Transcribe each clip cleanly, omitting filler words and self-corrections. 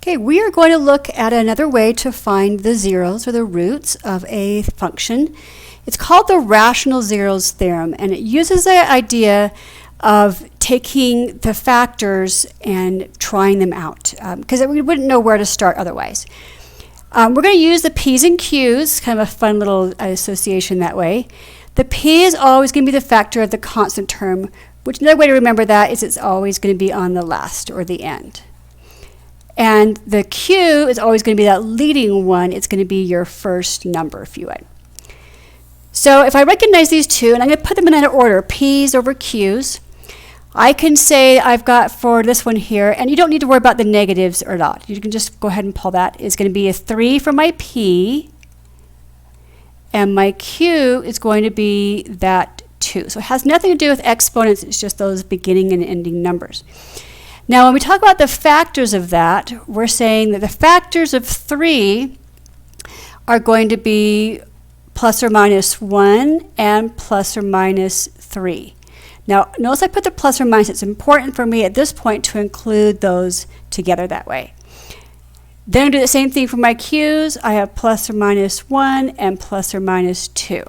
Okay, we are going to look at another way to find the zeros or the roots of a function. It's called the rational zeros theorem, and it uses the idea of taking the factors and trying them out, because we wouldn't know where to start otherwise. We're going to use the P's and Q's, kind of a fun little association that way. The P is always going to be the factor of the constant term, which another way to remember that is it's always going to be on the last or the end. And the Q is always going to be that leading one. It's going to be your first number, if you would. So if I recognize these two, and I'm going to put them in an order, P's over Q's, I can say I've got for this one here, and you don't need to worry about the negatives or not. You can just go ahead and pull that. It's going to be a 3 for my P, and my Q is going to be that 2. So it has nothing to do with exponents. It's just those beginning and ending numbers. Now, when we talk about the factors of that, we're saying that the factors of 3 are going to be plus or minus 1 and plus or minus 3. Now, notice I put the plus or minus. It's important for me at this point to include those together that way. Then I do the same thing for my Q's. I have plus or minus 1 and plus or minus 2.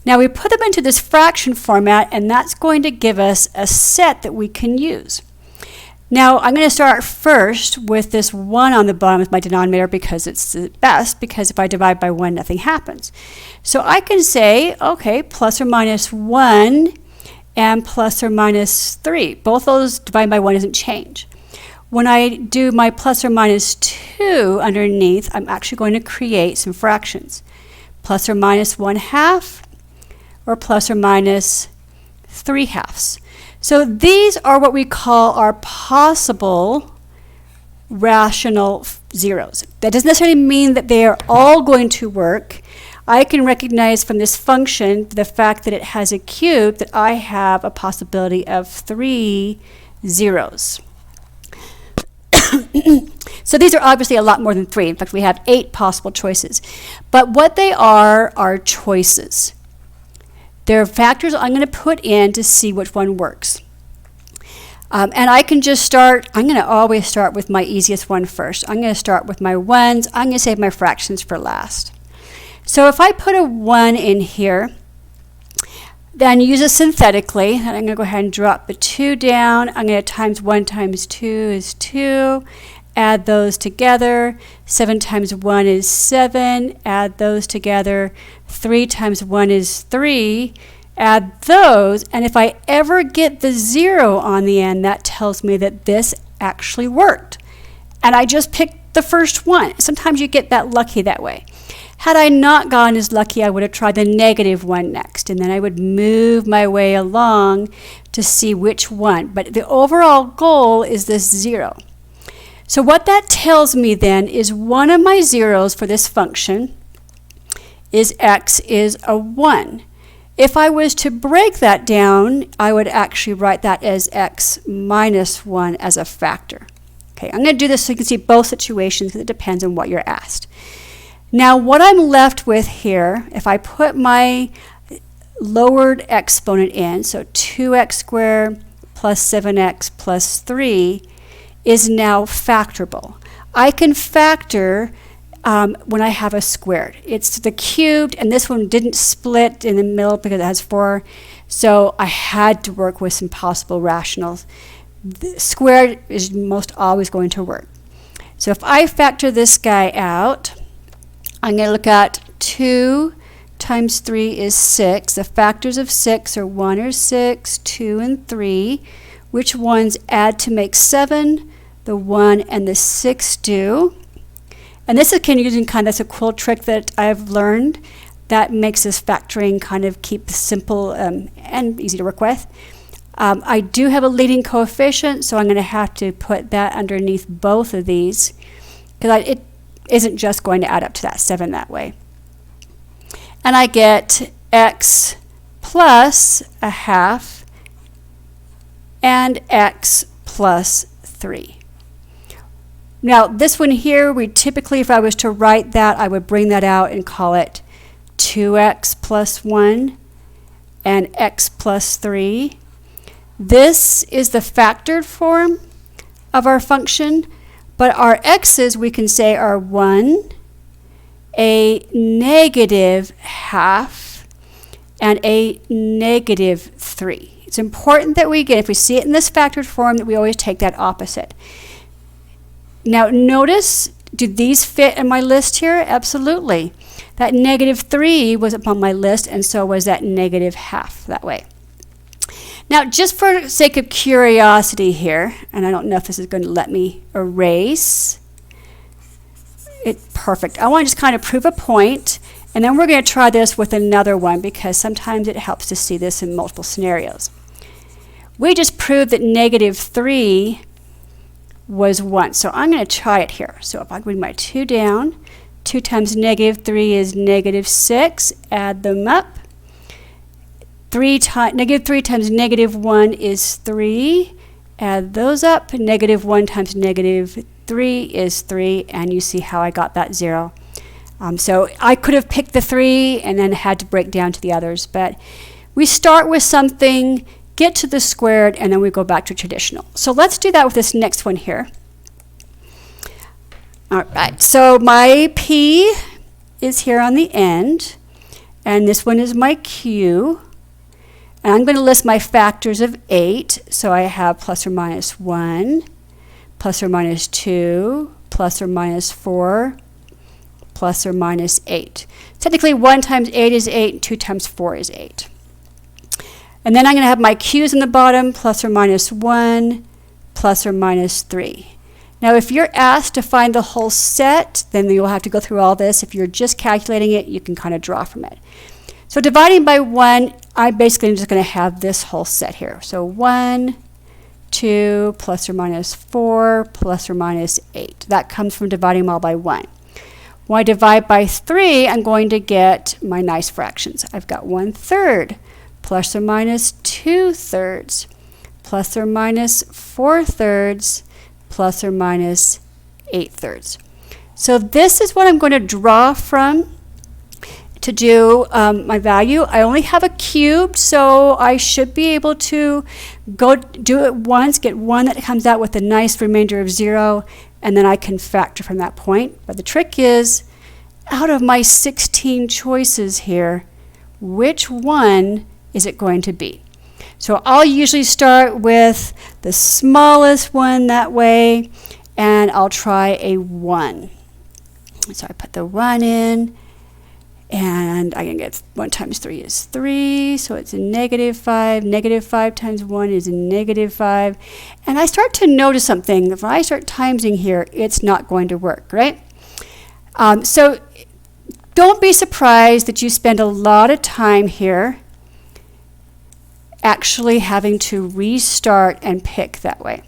Now, we put them into this fraction format, and that's going to give us a set that we can use. Now, I'm going to start first with this 1 on the bottom as my denominator because it's the best, because if I divide by 1, nothing happens. So I can say, okay, plus or minus 1 and plus or minus 3. Both those divided by 1 doesn't change. When I do my plus or minus 2 underneath, I'm actually going to create some fractions. Plus or minus 1/2 or plus or minus 3/2. So these are what we call our possible rational zeros. That doesn't necessarily mean that they are all going to work. I can recognize from this function the fact that it has a cube that I have a possibility of 3 zeros. So these are obviously a lot more than 3. In fact, we have 8 possible choices. But what they are choices. They're factors I'm going to put in to see which one works. And I can just start, I'm going to always start with my easiest one first. I'm going to start with my 1s. I'm going to save my fractions for last. So if I put a 1 in here, then use it synthetically, and I'm going to go ahead and drop the 2 down. I'm going to times 1 times 2 is 2. Add those together. 7 times 1 is 7. Add those together. 3 times 1 is 3. Add those, and if I ever get the 0 on the end, that tells me that this actually worked. And I just picked the first one. Sometimes you get that lucky that way. Had I not gotten as lucky, I would have tried the negative 1 next, and then I would move my way along to see which one. But the overall goal is this 0. So what that tells me then is one of my zeros for this function is x is a 1. If I was to break that down, I would actually write that as x minus 1 as a factor. Okay, I'm going to do this so you can see both situations because it depends on what you're asked. Now, what I'm left with here, if I put my lowered exponent in, so 2x squared plus 7x plus 3 is now factorable. I can factor when I have a squared. It's the cubed, and this one didn't split in the middle because it has 4, so I had to work with some possible rationals. The squared is most always going to work. So if I factor this guy out, I'm going to look at 2 times 3 is 6. The factors of 6 are 1 or 6, 2 and 3. Which ones add to make 7? The 1 and the 6 do. And this is kind of using that's a cool trick that I've learned that makes this factoring kind of keep simple and easy to work with. I do have a leading coefficient, so I'm going to have to put that underneath both of these because it isn't just going to add up to that 7 that way. And I get x plus 1/2 and x plus 3. Now, this one here, we typically, if I was to write that, I would bring that out and call it 2x plus 1 and x plus 3. This is the factored form of our function, But our x's, we can say, are 1, a negative half, and a negative 3. It's important that we get, if we see it in this factored form, that we always take that opposite. Now notice, do these fit in my list here? Absolutely. That negative 3 was upon my list, and so was that negative half that way. Now, just for sake of curiosity here, and I don't know if this is going to let me erase it. Perfect. I want to just kind of prove a point, and then we're going to try this with another one because sometimes it helps to see this in multiple scenarios. We just proved that negative 3 was 1, so I'm going to try it here. So if I bring my 2 down, 2 times negative 3 is negative 6. Add them up. Negative 3 times negative 1 is 3. Add those up. Negative 1 times negative 3 is 3, and you see how I got that 0. So I could have picked the 3 and then had to break down to the others, but we start with something, get to the squared, and then we go back to traditional. So let's do that with this next one here. All right, so my P is here on the end, and this one is my Q. And I'm going to list my factors of 8. So I have plus or minus 1, plus or minus 2, plus or minus 4, plus or minus 8. Technically, 1 times 8 is 8, and 2 times 4 is 8. And then I'm going to have my Q's in the bottom, plus or minus 1, plus or minus 3. Now, if you're asked to find the whole set, then you'll have to go through all this. If you're just calculating it, you can kind of draw from it. So dividing by 1, I basically am just going to have this whole set here. So 1, 2, plus or minus 4, plus or minus 8. That comes from dividing them all by 1. When I divide by 3, I'm going to get my nice fractions. I've got 1/3, plus or minus 2/3, plus or minus 4/3, plus or minus 8/3. So this is what I'm going to draw from to do my value. I only have a cubed, so I should be able to go do it once, get one that comes out with a nice remainder of 0, and then I can factor from that point. But the trick is, out of my 16 choices here, which one is it going to be? So I'll usually start with the smallest one that way, and I'll try a 1. So I put the 1 in, and I can get 1 times 3 is 3, so it's a negative 5. Negative 5 times 1 is a negative 5. And I start to notice something. If I start timesing here, it's not going to work, right? So don't be surprised that you spend a lot of time here actually having to restart and pick that way.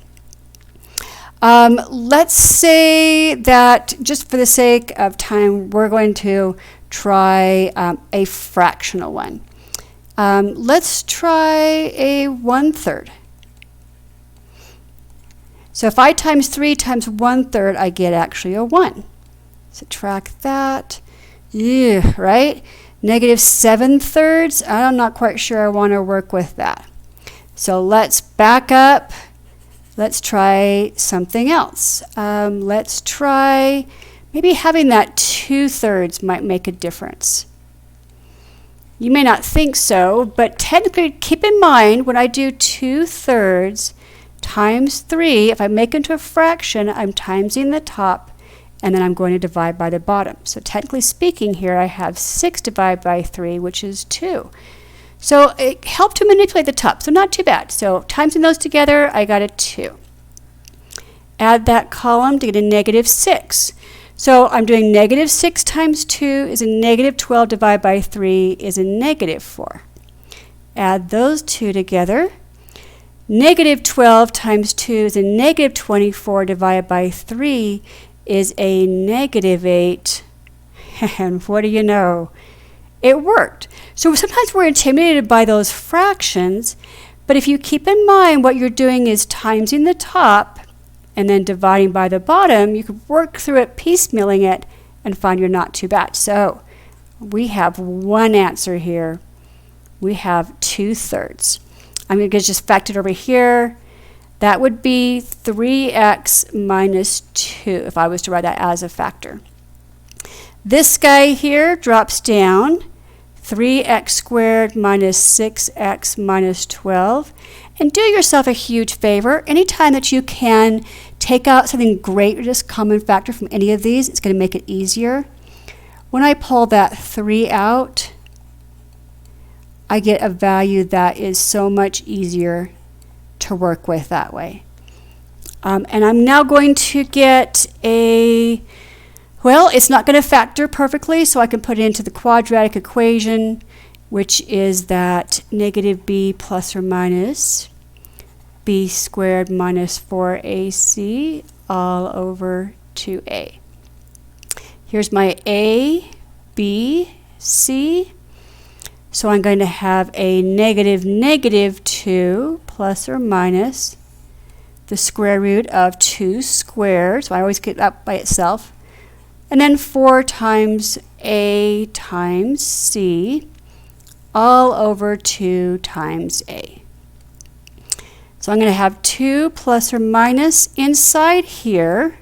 Let's say that just for the sake of time, we're going to try a fractional one. Let's try a 1/3. So if I times 3 times 1/3, I get actually a 1. Subtract that. Yeah, right? Negative 7/3. I'm not quite sure I want to work with that. So let's back up. Let's try something else. Let's try maybe having that 2/3 might make a difference. You may not think so, but technically keep in mind when I do 2/3 times 3, if I make it into a fraction, I'm timesing the top, and then I'm going to divide by the bottom. So technically speaking here, I have 6 divided by 3, which is 2. So it helped to manipulate the top, so not too bad. So timesing those together, I got a 2. Add that column to get a negative 6. So I'm doing negative 6 times 2 is a negative 12 divided by 3 is a negative 4. Add those two together. Negative 12 times 2 is a negative 24 divided by 3 is a negative 8. And what do you know? It worked. So sometimes we're intimidated by those fractions, but if you keep in mind what you're doing is timesing the top and then dividing by the bottom, you can work through it, piecemealing it, and find you're not too bad. So we have one answer here. We have 2/3. I'm going to just factor it over here. That would be 3x minus 2 if I was to write that as a factor. This guy here drops down, 3x squared minus 6x minus 12. And do yourself a huge favor. Anytime that you can take out something greatest common factor from any of these, it's going to make it easier. When I pull that 3 out, I get a value that is so much easier to work with that way. And I'm now going to get a, well, it's not going to factor perfectly, so I can put it into the quadratic equation, which is that negative b plus or minus b squared minus 4ac all over 2a. Here's my a, b, c. So I'm going to have a negative 2 plus or minus the square root of 2 squared. So I always get that by itself. And then 4 times a times c all over 2 times a. So I'm going to have 2 plus or minus inside here.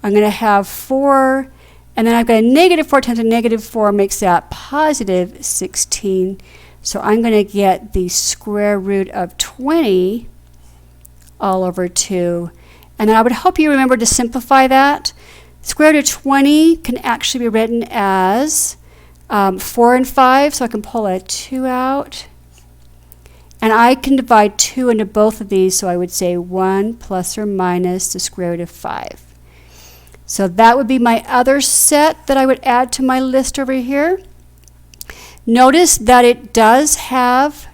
I'm going to have 4, and then I've got a negative 4 times a negative 4 makes that positive 16. So I'm going to get the square root of 20 all over 2. And then I would hope you remember to simplify that. Square root of 20 can actually be written as 4 and 5, so I can pull a 2 out. And I can divide 2 into both of these, so I would say 1 plus or minus the square root of 5. So that would be my other set that I would add to my list over here. Notice that it does have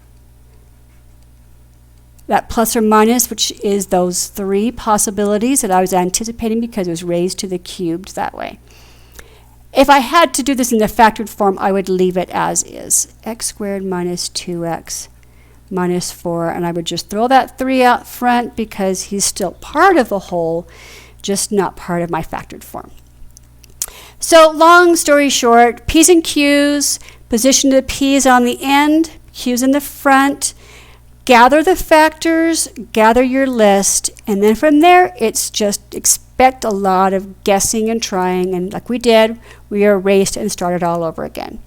that plus or minus, which is those 3 possibilities that I was anticipating because it was raised to the cubed that way. If I had to do this in the factored form, I would leave it as is. X squared minus 2x minus 4, and I would just throw that 3 out front because he's still part of the whole, just not part of my factored form. So long story short, P's and Q's, position the P's on the end, Q's in the front, gather the factors, gather your list, and then from there it's just expect a lot of guessing and trying, and like we did, we erased and started all over again.